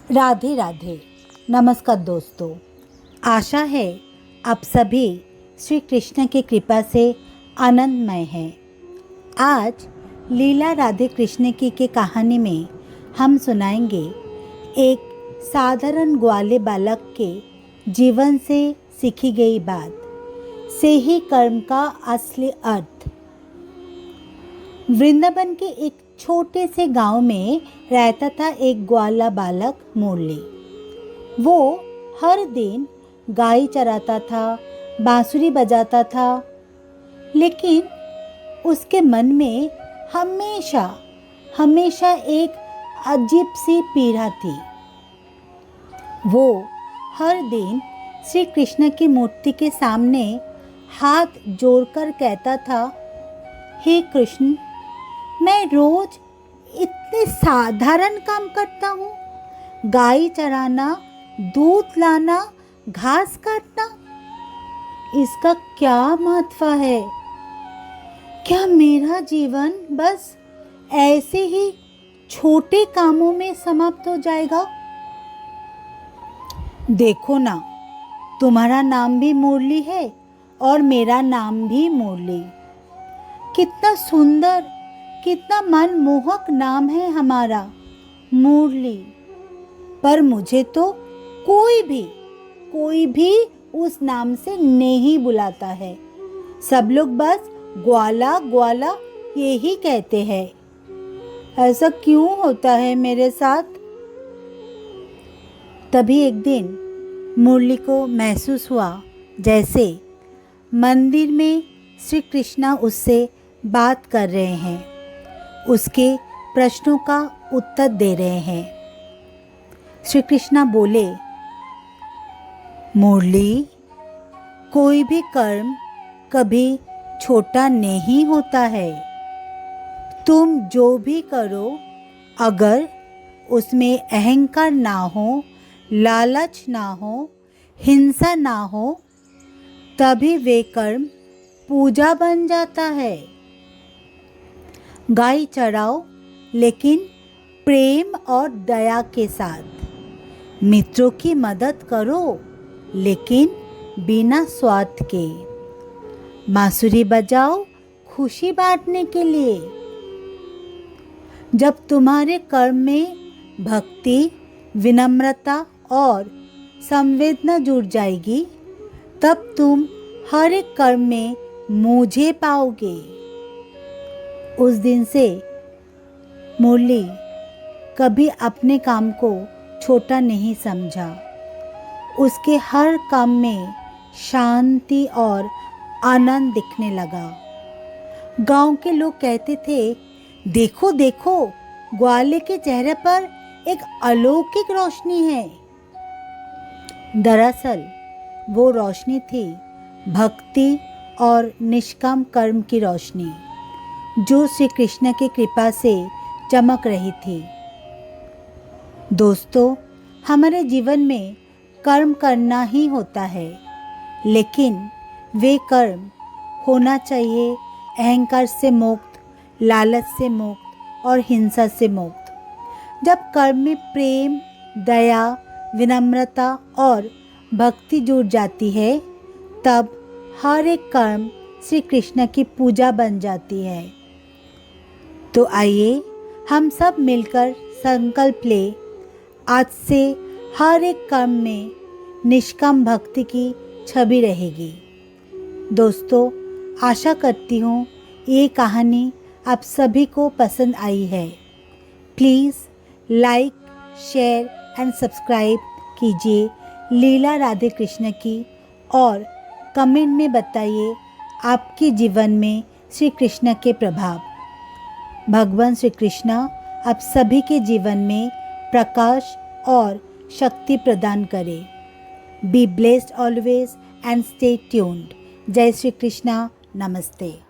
राधे राधे। नमस्कार दोस्तों, आशा है आप सभी श्री कृष्ण की कृपा से आनंदमय हैं। आज लीला राधे कृष्ण की के कहानी में हम सुनाएंगे एक साधारण ग्वाले बालक के जीवन से सीखी गई बात से ही कर्म का असली अर्थ। वृंदावन के एक छोटे से गांव में रहता था एक ग्वाला बालक मुरली। वो हर दिन गाय चराता था, बांसुरी बजाता था, लेकिन उसके मन में हमेशा हमेशा एक अजीब सी पीड़ा थी। वो हर दिन श्री कृष्ण की मूर्ति के सामने हाथ जोड़कर कहता था, हे कृष्ण, मैं रोज इतने साधारण काम करता हूँ, गाय चराना, दूध लाना, घास काटना, इसका क्या महत्व है? क्या मेरा जीवन बस ऐसे ही छोटे कामों में समाप्त हो जाएगा? देखो ना, तुम्हारा नाम भी मुरली है और मेरा नाम भी मुरली। कितना सुंदर, कितना मनमोहक नाम है हमारा, मुरली। पर मुझे तो कोई भी उस नाम से नहीं बुलाता है। सब लोग बस ग्वाला ग्वाला यही कहते हैं। ऐसा क्यों होता है मेरे साथ? तभी एक दिन मुरली को महसूस हुआ जैसे मंदिर में श्री कृष्णा उससे बात कर रहे हैं, उसके प्रश्नों का उत्तर दे रहे हैं। श्री कृष्णा बोले, मुरली, कोई भी कर्म कभी छोटा नहीं होता है। तुम जो भी करो, अगर उसमें अहंकार ना हो, लालच ना हो, हिंसा ना हो, तभी वे कर्म पूजा बन जाता है। गाय चराओ, लेकिन प्रेम और दया के साथ। मित्रों की मदद करो, लेकिन बिना स्वार्थ के। बांसुरी बजाओ खुशी बांटने के लिए। जब तुम्हारे कर्म में भक्ति, विनम्रता और संवेदना जुड़ जाएगी, तब तुम हर एक कर्म में मुझे पाओगे। उस दिन से मुरली कभी अपने काम को छोटा नहीं समझा। उसके हर काम में शांति और आनंद दिखने लगा। गांव के लोग कहते थे, देखो देखो, ग्वाले के चेहरे पर एक अलौकिक रोशनी है। दरअसल वो रोशनी थी भक्ति और निष्काम कर्म की रोशनी, जो श्री कृष्ण की कृपा से चमक रही थी। दोस्तों, हमारे जीवन में कर्म करना ही होता है, लेकिन वे कर्म होना चाहिए अहंकार से मुक्त, लालच से मुक्त और हिंसा से मुक्त। जब कर्म में प्रेम, दया, विनम्रता और भक्ति जुड़ जाती है, तब हर एक कर्म श्री कृष्ण की पूजा बन जाती है। तो आइए हम सब मिलकर संकल्प ले, आज से हर एक कर्म में निष्काम भक्ति की छवि रहेगी। दोस्तों, आशा करती हूँ ये कहानी आप सभी को पसंद आई है। Please like, share and subscribe कीजिए लीला राधे कृष्ण की, और कमेंट में बताइए आपके जीवन में श्री कृष्ण के प्रभाव। भगवान श्री कृष्ण आप सभी के जीवन में प्रकाश और शक्ति प्रदान करें। Be blessed always and stay tuned. जय श्री कृष्णा। नमस्ते।